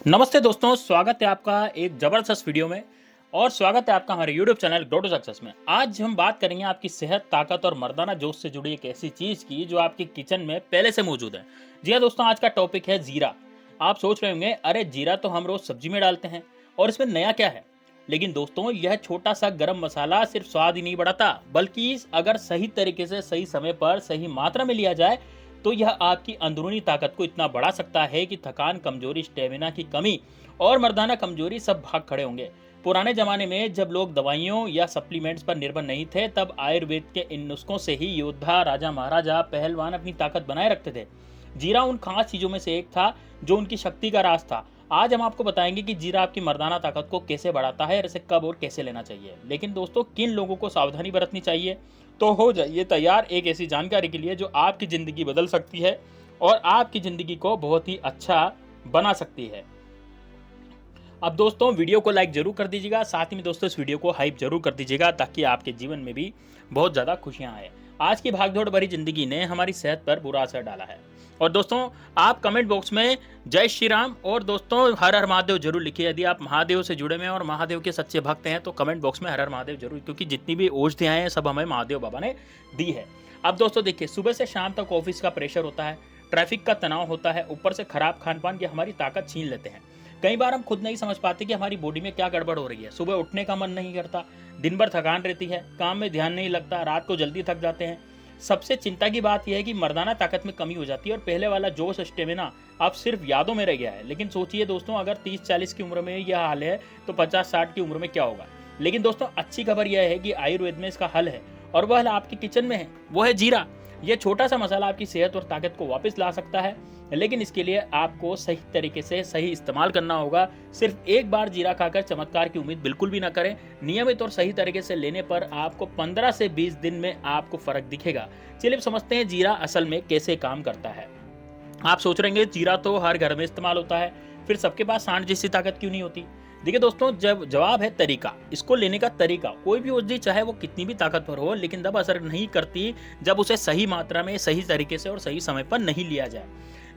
नमस्ते दोस्तों, स्वागत है आपका एक ज़बरदस्त वीडियो में और स्वागत है आपका हमारे YouTube channel grow to success में। आज हम बात करेंगे आपकी सेहत, ताकत और मर्दाना जोश से जुड़ी एक ऐसी चीज़ की जो आपके किचन में पहले से मौजूद है। जी हाँ दोस्तों, आज का टॉपिक है जीरा। आप सोच रहे होंगे, अरे जीरा तो हम रोज़ सब्जी में डालते हैं और इसमें नया क्या है? लेकिन दोस्तों, यह छोटा सा गरम मसाला सिर्फ स्वाद ही नहीं बढ़ाता, बल्कि अगर सही तरीके से, सही समय पर, सही मात्रा में लिया जाए तो यह आपकी अंदरूनी ताकत को इतना बढ़ा सकता है कि थकान, कमजोरी, स्टेमिना की कमी और मर्दाना कमजोरी सब भाग खड़े होंगे। पुराने जमाने में जब लोग दवाइयों या सप्लीमेंट्स पर निर्भर नहीं थे, तब आयुर्वेद के इन नुस्खों से ही योद्धा, राजा महाराजा, पहलवान अपनी ताकत बनाए रखते थे। जीरा उन खास चीजों में से एक था जो उनकी शक्ति का राज था। आज हम आपको बताएंगे कि जीरा आपकी मर्दाना ताकत को कैसे बढ़ाता है और इसे कब और कैसे लेना चाहिए। लेकिन दोस्तों, किन लोगों को सावधानी बरतनी चाहिए? तो हो जाइए तैयार एक ऐसी जानकारी के लिए जो आपकी ज़िंदगी बदल सकती है और आपकी ज़िंदगी को बहुत ही अच्छा बना सकती है। अब दोस्तों, वीडियो को लाइक जरूर कर दीजिएगा, साथ ही में दोस्तों इस वीडियो को हाइप जरूर कर दीजिएगा ताकि आपके जीवन में भी बहुत ज़्यादा खुशियाँ आए। आज की भागदौड़ भरी जिंदगी ने हमारी सेहत पर बुरा असर डाला है। और दोस्तों, आप कमेंट बॉक्स में जय श्री राम और दोस्तों हर हर महादेव जरूर लिखिए। यदि आप महादेव से जुड़े हुए हैं और महादेव के सच्चे भक्त हैं तो कमेंट बॉक्स में हर हर महादेव जरूर, क्योंकि जितनी भी औषधियाँ हैं सब हमें महादेव बाबा ने दी है। अब दोस्तों देखिए, सुबह से शाम तक ऑफिस का प्रेशर होता है, ट्रैफिक का तनाव होता है, ऊपर से खराब खान पान, ये हमारी ताकत छीन लेते हैं। कई बार हम खुद नहीं समझ पाते कि हमारी बॉडी में क्या गड़बड़ हो रही है। सुबह उठने का मन नहीं करता, दिन भर थकान रहती है, काम में ध्यान नहीं लगता, रात को जल्दी थक जाते हैं। सबसे चिंता की बात यह है कि मर्दाना ताकत में कमी हो जाती है और पहले वाला जोश, स्टेमिना अब सिर्फ यादों में रह गया है। लेकिन सोचिए दोस्तों, अगर 30-40 की उम्र में यह हाल है तो 50-60 की उम्र में क्या होगा? लेकिन दोस्तों, अच्छी खबर यह है कि आयुर्वेद में इसका हल है और वह हल आपके किचन में है, वो है जीरा। यह छोटा सा मसाला आपकी सेहत और ताकत को वापस ला सकता है, लेकिन इसके लिए आपको सही तरीके से सही इस्तेमाल करना होगा। सिर्फ एक बार जीरा खाकर चमत्कार की उम्मीद बिल्कुल भी ना करें। नियमित और सही तरीके से लेने पर आपको 15 से 20 दिन में आपको फर्क दिखेगा। चलिए अब समझते हैं जीरा असल में कैसे काम करता है। आप सोच रहे हैं जीरा तो हर घर में इस्तेमाल होता है, फिर सबके पास सांड जैसी ताकत क्यों नहीं होती? देखिए दोस्तों, जब जवाब है तरीका, इसको लेने का तरीका। कोई भी औषधि चाहे वो कितनी भी ताकतवर हो, लेकिन तब असर नहीं करती जब उसे सही मात्रा में, सही तरीके से और सही समय पर नहीं लिया जाए।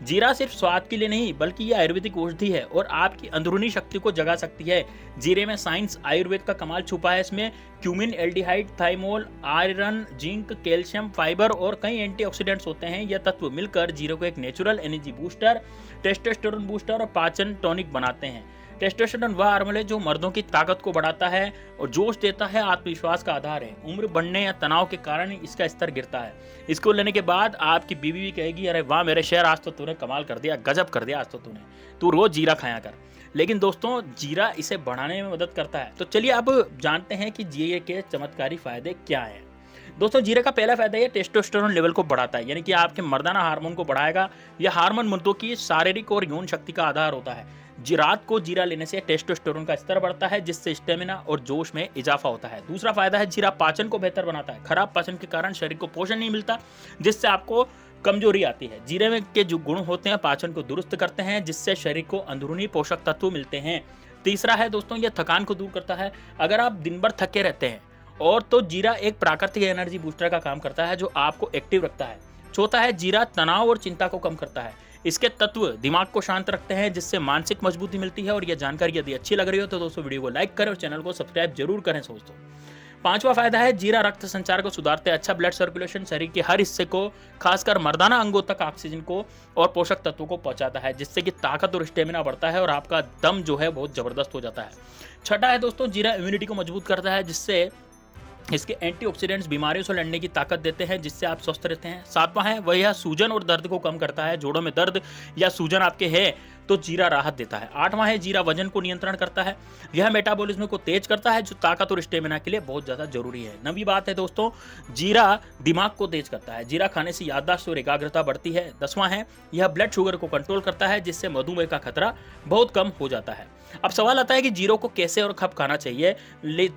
जीरा सिर्फ स्वाद के लिए नहीं, बल्कि यह आयुर्वेदिक औषधि है और आपकी अंदरूनी शक्ति को जगा सकती है। जीरे में साइंस, आयुर्वेद का कमाल छुपा है। इसमें cumin, aldehyde, thymol, iron, zinc, calcium, fibre और कई एंटीऑक्सीडेंट्स होते हैं। यह तत्व मिलकर जीरो को एक natural energy booster, testosterone booster और पाचन टॉनिक बनाते हैं। टेस्टोस्टेरोन वह हार्मोन है जो मर्दों की ताकत को बढ़ाता है और जोश देता है, आत्मविश्वास का आधार है। उम्र बढ़ने या तनाव के कारण इसका स्तर गिरता है। इसको लेने के बाद आपकी बीवी भी कहेगी, अरे वाह मेरे शहर, आज तो तूने कमाल कर दिया, गजब कर दिया आज तो तूने, तू रोज जीरा खाया कर। लेकिन दोस्तों, जीरा इसे बढ़ाने में मदद करता है। तो चलिए अब जानते हैं कि जीरे के चमत्कारी फायदे क्या हैं। दोस्तों, जीरे का पहला फायदा ये टेस्टोस्टेरोन लेवल को बढ़ाता है, यानी कि आपके मर्दाना हार्मोन को बढ़ाएगा। यह हार्मोन मर्दों की शारीरिक और यौन शक्ति का आधार होता है। रात को जीरा लेने से टेस्टोस्टेरोन का स्तर बढ़ता है, जिससे स्टेमिना और जोश में इजाफा होता है। दूसरा फायदा है, जीरा पाचन को बेहतर बनाता है। खराब पाचन के कारण शरीर को पोषण नहीं मिलता, जिससे आपको कमजोरी आती है। जीरे में के जो गुण होते हैं पाचन को दुरुस्त करते हैं, जिससे शरीर को अंदरूनी पोषक तत्व मिलते हैं। तीसरा है दोस्तों, यह थकान को दूर करता है। अगर आप दिन भर थके रहते हैं और तो जीरा एक प्राकृतिक एनर्जी बूस्टर का काम करता है जो आपको एक्टिव रखता है। चौथा है, जीरा तनाव और चिंता को कम करता है। इसके तत्व दिमाग को शांत रखते हैं, जिससे मानसिक मजबूती मिलती है। और यह जानकारी यदि अच्छी लग रही हो तो दोस्तों वीडियो को लाइक करें और चैनल को सब्सक्राइब जरूर करें दोस्तों। पांचवा फायदा है, जीरा रक्त संचार को सुधारते हैं। अच्छा ब्लड सर्कुलेशन शरीर के हर हिस्से को, खासकर मर्दाना अंगों तक ऑक्सीजन को और पोषक तत्वों को पहुंचाता है, जिससे कि ताकत और स्टेमिना बढ़ता है और आपका दम जो है बहुत जबरदस्त हो जाता है। छठा है दोस्तों, जीरा इम्यूनिटी को मजबूत करता है, जिससे इसके एंटीऑक्सीडेंट्स बीमारियों से लड़ने की ताकत देते हैं, जिससे आप स्वस्थ रहते हैं। सातवां है, वह यह सूजन और दर्द को कम करता है। जोड़ों में दर्द या सूजन आपके है तो जीरा राहत देता है। आठवां है, जीरा वजन को नियंत्रण करता है। यह मेटाबॉलिज्म को तेज करता है, जो ताकत और स्टेमिना के लिए बहुत ज्यादा जरूरी है। नवीं बात है दोस्तों, जीरा दिमाग को तेज करता है। जीरा खाने से याददाश्त और एकाग्रता बढ़ती है। 10वां है, यह ब्लड शुगर को कंट्रोल करता है, जिससे मधुमेह का खतरा बहुत कम हो जाता है। अब सवाल आता है कि जीरो को कैसे और कब खाना चाहिए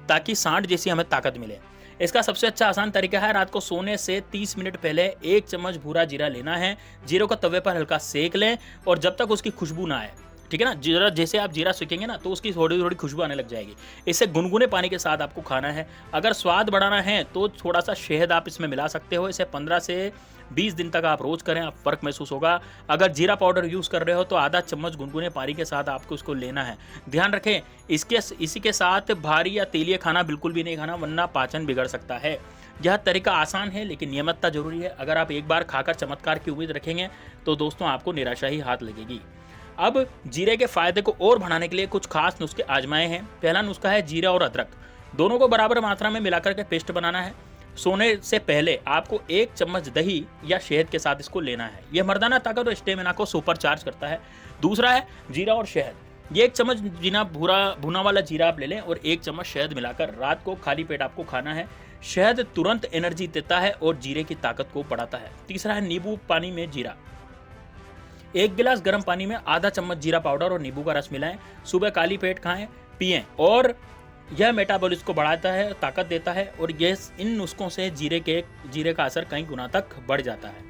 ताकि सांड जैसी हमें ताकत मिले। इसका सबसे अच्छा आसान तरीका है, रात को सोने से 30 मिनट पहले 1 चम्मच भूरा जीरा लेना है। जीरे को तवे पर हल्का सेक लें और जब तक उसकी खुशबू ना आए ठीक है ना। जीरा जैसे आप जीरा सीखेंगे ना तो उसकी थोड़ी थोड़ी खुशबू आने लग जाएगी। इसे गुनगुने पानी के साथ आपको खाना है। अगर स्वाद बढ़ाना है तो थोड़ा सा शहद आप इसमें मिला सकते हो। इसे 15 से 20 दिन तक आप रोज करें, आप फ़र्क महसूस होगा। अगर जीरा पाउडर यूज़ कर रहे हो तो आधा चम्मच गुनगुने पानी के साथ आपको इसको लेना है। ध्यान रखें, इसी के साथ भारी या तेलीय खाना बिल्कुल भी नहीं खाना, वरना पाचन बिगड़ सकता है। यह तरीका आसान है लेकिन नियमितता जरूरी है। अगर आप एक बार खाकर चमत्कार की उम्मीद रखेंगे तो दोस्तों आपको निराशा ही हाथ लगेगी। अब जीरे के फायदे को और बढ़ाने के लिए कुछ खास नुस्खे आजमाए हैं। पहला नुस्खा है जीरा और अदरक दोनों को बराबर मात्रा में मिलाकर के पेस्ट बनाना है। सोने से पहले आपको 1 चम्मच दही या शहद के साथ इसको लेना है। यह मर्दाना ताकत और स्टेमिना को सुपर चार्ज करता है। दूसरा है जीरा और शहद। ये 1 चम्मच भुना वाला जीरा आप ले लें और 1 चम्मच शहद मिलाकर रात को खाली पेट आपको खाना है। शहद तुरंत एनर्जी देता है और जीरे की ताकत को बढ़ाता है। तीसरा है नींबू पानी में जीरा। 1 गिलास गर्म पानी में आधा चम्मच जीरा पाउडर और नींबू का रस मिलाएं। सुबह खाली पेट खाएं, पिएं और यह मेटाबॉलिज्म को बढ़ाता है, ताकत देता है और यह इन नुस्खों से जीरे का असर कई गुना तक बढ़ जाता है।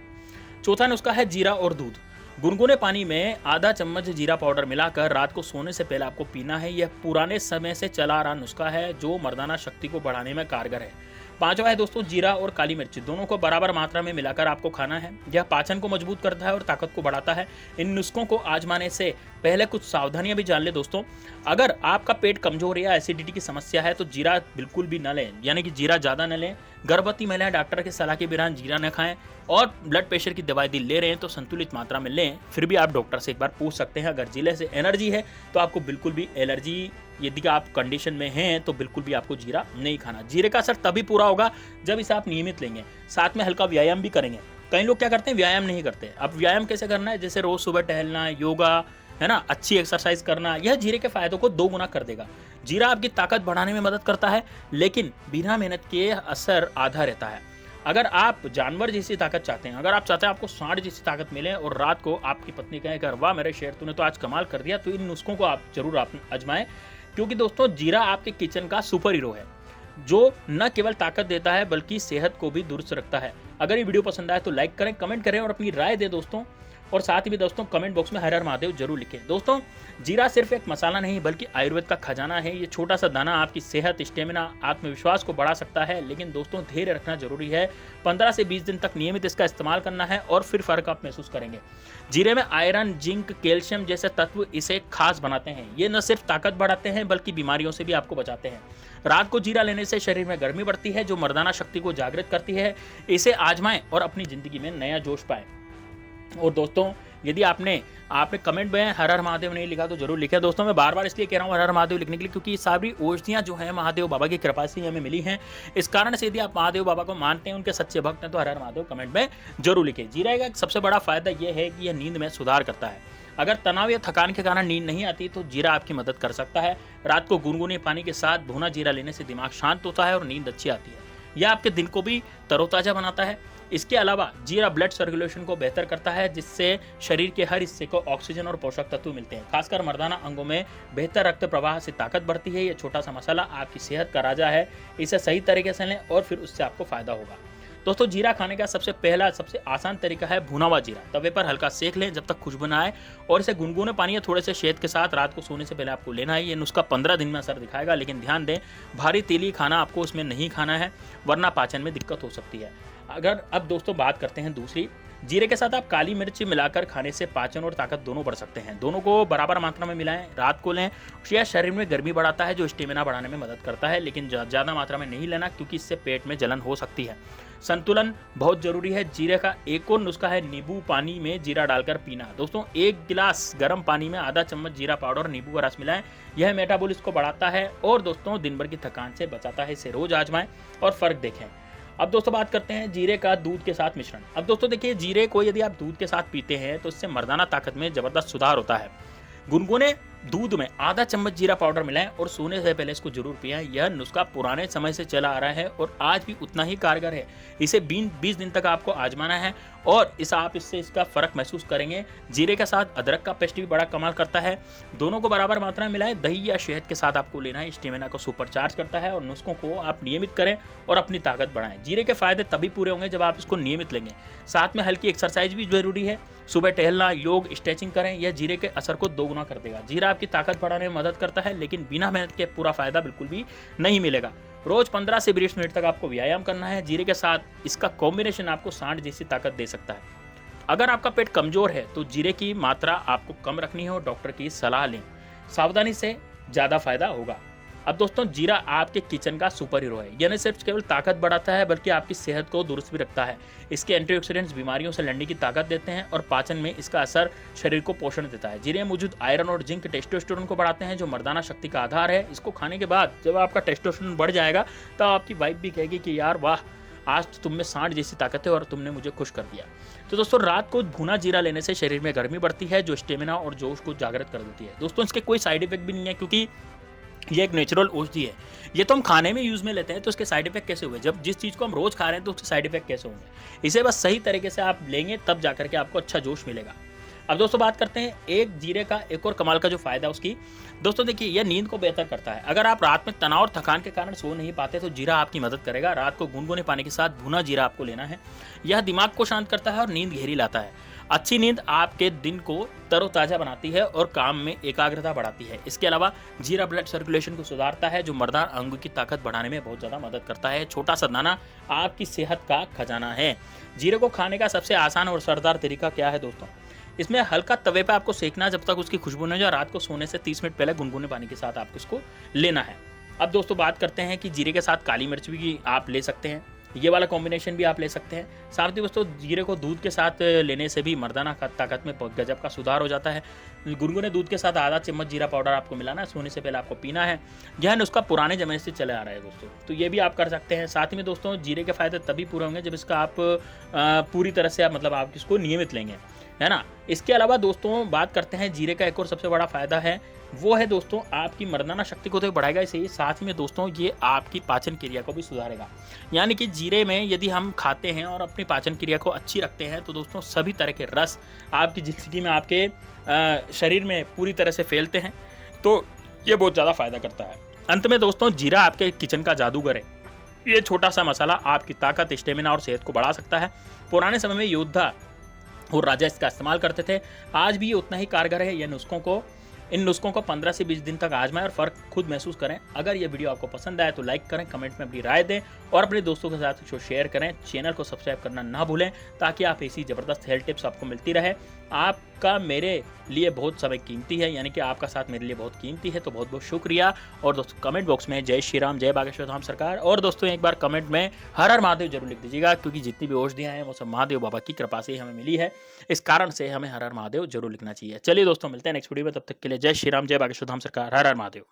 चौथा नुस्खा है जीरा और दूध। गुनगुने पानी में आधा चम्मच जीरा पाउडर मिलाकर रात को सोने से पहले आपको पीना है। यह पुराने समय से चला आ रहा नुस्खा है जो मर्दाना शक्ति को बढ़ाने में कारगर है। पांचवा है दोस्तों जीरा और काली मिर्च दोनों को बराबर मात्रा में मिलाकर आपको खाना है। यह पाचन को मजबूत करता है और ताकत को बढ़ाता है। इन नुस्खों को आजमाने से पहले कुछ सावधानियां भी जान ले दोस्तों। अगर आपका पेट कमजोर या एसिडिटी की समस्या है तो जीरा बिल्कुल भी न लें, यानी कि जीरा ज़्यादा न लें। गर्भवती महिलाएं डॉक्टर की सलाह के बिना जीरा न खाएं और ब्लड प्रेशर की दवाई ले रहे हैं तो संतुलित मात्रा में लें। फिर भी आप डॉक्टर से एक बार पूछ सकते हैं। अगर जीरे से एनर्जी है तो आपको बिल्कुल भी एलर्जी यदि आप कंडीशन में हैं तो बिल्कुल भी आपको जीरा नहीं खाना। जीरे का असर तभी पूरा होगा जब इसे आप नियमित लेंगे, साथ में हल्का व्यायाम भी करेंगे। कई लोग क्या करते हैं, व्यायाम नहीं करते। अब व्यायाम कैसे करना है, जैसे रोज सुबह टहलना, योगा है ना, अच्छी एक्सरसाइज करना, यह जीरे के फायदों को 2 गुना कर देगा। जीरा आपकी ताकत बढ़ाने में मदद करता है लेकिन बिना मेहनत के असर आधा रहता है। अगर आप जानवर जैसी ताकत चाहते हैं, अगर आप चाहते हैं आपको सांड जैसी ताकत मिले और रात को आपकी पत्नी कहे कि वाह मेरे शेर तूने तो आज कमाल कर दिया, तो इन नुस्खों को आप जरूर आजमाएं। क्योंकि दोस्तों जीरा आपके किचन का सुपर हीरो है जो न केवल ताकत देता है बल्कि सेहत को भी दुरुस्त रखता है। अगर ये वीडियो पसंद आए तो लाइक करें, कमेंट करें और अपनी राय दें दोस्तों। और साथ ही भी दोस्तों कमेंट बॉक्स में हर हर महादेव जरूर लिखें। दोस्तों जीरा सिर्फ एक मसाला नहीं बल्कि आयुर्वेद का खजाना है। ये छोटा सा दाना आपकी सेहत, स्टेमिना, आत्मविश्वास को बढ़ा सकता है, लेकिन दोस्तों धैर्य रखना जरूरी है। 15 से 20 दिन तक नियमित इसका इस्तेमाल करना है और फिर फर्क आप महसूस करेंगे। जीरे में आयरन, जिंक, कैल्शियम जैसे तत्व इसे खास बनाते हैं। ये न सिर्फ ताकत बढ़ाते हैं बल्कि बीमारियों से भी आपको बचाते हैं। रात को जीरा लेने से शरीर में गर्मी बढ़ती है जो मर्दाना शक्ति को जागृत करती है। इसे आजमाएं और अपनी जिंदगी में नया जोश पाएं। और दोस्तों यदि आपने कमेंट में हर हर महादेव नहीं लिखा तो जरूर लिखें। दोस्तों मैं बार बार इसलिए कह रहा हूँ हर हर महादेव लिखने के लिए क्योंकि ये सारी औषधियाँ जो हैं महादेव बाबा की कृपा से हमें मिली हैं। इस कारण से यदि आप महादेव बाबा को मानते हैं, उनके सच्चे भक्त हैं, तो हर हर महादेव कमेंट में जरूर लिखें। जीरा का सबसे बड़ा फायदा यह है कि यह नींद में सुधार करता है। अगर तनाव या थकान के कारण नींद नहीं आती तो जीरा आपकी मदद कर सकता है। रात को गुनगुने पानी के साथ भुना जीरा लेने से दिमाग शांत होता है और नींद अच्छी आती है। यह आपके दिन को भी तरोताजा बनाता है। इसके अलावा जीरा ब्लड सर्कुलेशन को बेहतर करता है जिससे शरीर के हर हिस्से को ऑक्सीजन और पोषक तत्व मिलते हैं। खासकर मर्दाना अंगों में बेहतर रक्त प्रवाह से ताकत बढ़ती है। यह छोटा सा मसाला आपकी सेहत का राजा है। इसे सही तरीके से लें और फिर उससे आपको फायदा होगा। दोस्तों जीरा खाने का सबसे आसान तरीका है भुना हुआ जीरा। तवे पर हल्का सेक लें जब तक खुशबू न आए और इसे गुनगुने पानी या थोड़े से शहद के साथ रात को सोने से पहले आपको लेना है। ये नुस्खा 15 दिन में असर दिखाएगा, लेकिन ध्यान दें भारी तेली खाना आपको उसमें नहीं खाना है वरना पाचन में दिक्कत हो सकती है। अगर अब दोस्तों बात करते हैं दूसरी, जीरे के साथ आप काली मिर्च मिलाकर खाने से पाचन और ताकत दोनों बढ़ सकते हैं। दोनों को बराबर मात्रा में मिलाएं, रात को लें। यह शरीर में गर्मी बढ़ाता है जो स्टेमिना बढ़ाने में मदद करता है, लेकिन ज़्यादा मात्रा में नहीं लेना क्योंकि इससे पेट में जलन हो सकती है। संतुलन बहुत जरूरी है। जीरे का एक और नुस्खा है नींबू पानी में जीरा डालकर पीना। दोस्तों 1 गिलास गर्म पानी में आधा चम्मच जीरा पाउडर और नींबू का रस मिलाएं। यह मेटाबॉलिज्म को बढ़ाता है और दोस्तों दिन भर की थकान से बचाता है। इसे रोज आजमाएं और फर्क देखें। अब दोस्तों बात करते हैं जीरे का दूध के साथ मिश्रण। अब दोस्तों देखिए जीरे को यदि आप दूध के साथ पीते हैं तो इससे मर्दाना ताकत में जबरदस्त सुधार होता है। गुनगुने दूध में आधा चम्मच जीरा पाउडर मिलाएं और सोने से पहले इसको जरूर पिएं। यह नुस्खा पुराने समय से चला आ रहा है और आज भी उतना ही कारगर है। इसे 20 दिन तक आपको आजमाना है और इससे इसका फर्क महसूस करेंगे। जीरे के साथ अदरक का पेस्ट भी बड़ा कमाल करता है। दोनों को बराबर मात्रा में मिलाएं। दही या शहद के साथ आपको लेना है। स्टेमिना को सुपर चार्ज करता है और नुस्खों को आप नियमित करें और अपनी ताकत बढ़ाएं। जीरे के फायदे तभी पूरे होंगे जब आप इसको नियमित लेंगे। साथ में हल्की एक्सरसाइज भी जरूरी है। सुबह टहलना, योग, स्ट्रेचिंग करें, यह जीरे के असर को दोगुना कर देगा। जीरा आपकी ताकत बढ़ाने में मदद करता है, लेकिन बिना मेहनत के पूरा फायदा बिल्कुल भी नहीं मिलेगा। रोज 15 से 20 मिनट तक आपको व्यायाम करना है। जीरे के साथ इसका कॉम्बिनेशन आपको सांड जैसी ताकत दे सकता है। अगर आपका पेट कमजोर है तो जीरे की मात्रा आपको कम रखनी है और डॉक्टर की सलाह लें। सावधानी से ज़्यादा फायदा होगा। अब दोस्तों, जीरा आपके किचन का सुपर हीरो है। यह न सिर्फ केवल ताकत बढ़ाता है बल्कि आपकी सेहत को दुरुस्त भी रखता है। इसके एंटीऑक्सीडेंट्स बीमारियों से लड़ने की ताकत देते हैं और पाचन में इसका असर शरीर को पोषण देता है। जीरे में मौजूद आयरन और जिंक टेस्टोस्टेरोन को बढ़ाते हैं, जो मर्दाना शक्ति का आधार है। इसको खाने के बाद जब आपका टेस्टोस्टेरोन बढ़ जाएगा तब आपकी वाइफ भी कहेगी कि यार वाह, आज तो तुम में सांड जैसी ताकत है और तुमने मुझे खुश कर दिया। तो दोस्तों, रात को भुना जीरा लेने से शरीर में गर्मी बढ़ती है, जो स्टेमिना और जोश को जागृत कर देती है। दोस्तों, इसके कोई साइड इफेक्ट भी नहीं है, क्योंकि ये एक नेचुरल औषधि है। ये तो हम खाने में यूज में लेते हैं, तो इसके साइड इफेक्ट कैसे हुए? जब जिस चीज़ को हम रोज खा रहे हैं तो उसके साइड इफेक्ट कैसे होंगे? इसे बस सही तरीके से आप लेंगे तब जाकर के आपको अच्छा जोश मिलेगा। अब दोस्तों, बात करते हैं एक जीरे का एक और कमाल का जो फायदा है उसकी। दोस्तों देखिए, यह नींद को बेहतर करता है। अगर आप रात में तनाव और थकान के कारण सो नहीं पाते तो जीरा आपकी मदद करेगा। रात को गुनगुने पानी के साथ भुना जीरा आपको लेना है। यह दिमाग को शांत करता है और नींद गहरी लाता है। अच्छी नींद आपके दिन को तरोताजा बनाती है और काम में एकाग्रता बढ़ाती है। इसके अलावा जीरा ब्लड सर्कुलेशन को सुधारता है, जो मर्दाना अंग की ताकत बढ़ाने में बहुत ज़्यादा मदद करता है। छोटा सा दाना आपकी सेहत का खजाना है। जीरे को खाने का सबसे आसान और असरदार तरीका क्या है दोस्तों? इसमें हल्का तवे पे आपको सेकना जब तक उसकी खुशबू न हो जाए। रात को सोने से 30 मिनट पहले गुनगुने पानी के साथ आपको इसको लेना है। अब दोस्तों, बात करते हैं कि जीरे के साथ काली मिर्च भी आप ले सकते हैं। ये वाला कॉम्बिनेशन भी आप ले सकते हैं। साथ ही दोस्तों, जीरे को दूध के साथ लेने से भी मर्दाना ताकत में गजब का सुधार हो जाता है। गुनगुने दूध के साथ आधा चम्मच जीरा पाउडर आपको मिलाना है, सोने से पहले आपको पीना है। यह नुस्खा पुराने जमाने से चले आ रहा है दोस्तों, तो ये भी आप कर सकते हैं। साथ ही में दोस्तों, जीरे के फायदे तभी पूरे होंगे जब इसका आप पूरी तरह से मतलब आप इसको नियमित लेंगे, है ना। इसके अलावा दोस्तों, बात करते हैं जीरे का एक और सबसे बड़ा फायदा है, वो है दोस्तों आपकी मर्दाना शक्ति को तो बढ़ाएगा इसे ही, साथ ही में दोस्तों ये आपकी पाचन क्रिया को भी सुधारेगा। यानी कि जीरे में यदि हम खाते हैं और अपनी पाचन क्रिया को अच्छी रखते हैं तो दोस्तों सभी तरह के रस आपकी जिंदगी में आपके शरीर में पूरी तरह से फैलते हैं, तो ये बहुत ज़्यादा फायदा करता है। अंत में दोस्तों, जीरा आपके किचन का जादूगर है। ये छोटा सा मसाला आपकी ताकत, स्टेमिना और सेहत को बढ़ा सकता है। पुराने समय में योद्धा और राजा इसका इस्तेमाल करते थे। आज भी ये उतना ही कारगर है। इन नुस्खों को 15 से 20 दिन तक आजमाएं और फ़र्क खुद महसूस करें। अगर ये वीडियो आपको पसंद आए तो लाइक करें, कमेंट में अपनी राय दें और अपने दोस्तों के साथ इसको शेयर करें। चैनल को सब्सक्राइब करना ना भूलें ताकि आप ऐसी ज़बरदस्त हेल्थ टिप्स आपको मिलती रहे। आपका मेरे लिए बहुत समय कीमती है, यानी कि आपका साथ मेरे लिए बहुत कीमती है, तो बहुत बहुत शुक्रिया। और दोस्तों, कमेंट बॉक्स में जय श्री राम, जय बागेश्वर धाम सरकार, और दोस्तों एक बार कमेंट में हर हर महादेव जरूर लिख दीजिएगा, क्योंकि जितनी भी औषधियाँ हैं वो सब महादेव बाबा की कृपा से ही हमें मिली है। इस कारण से हमें हर हर महादेव जरूर लिखना चाहिए। चलिए दोस्तों, मिलते हैं नेक्स्ट वीडियो में, तब तक के लिए जय श्री राम, जय बागेश्वर धाम सरकार, हर हर महादेव।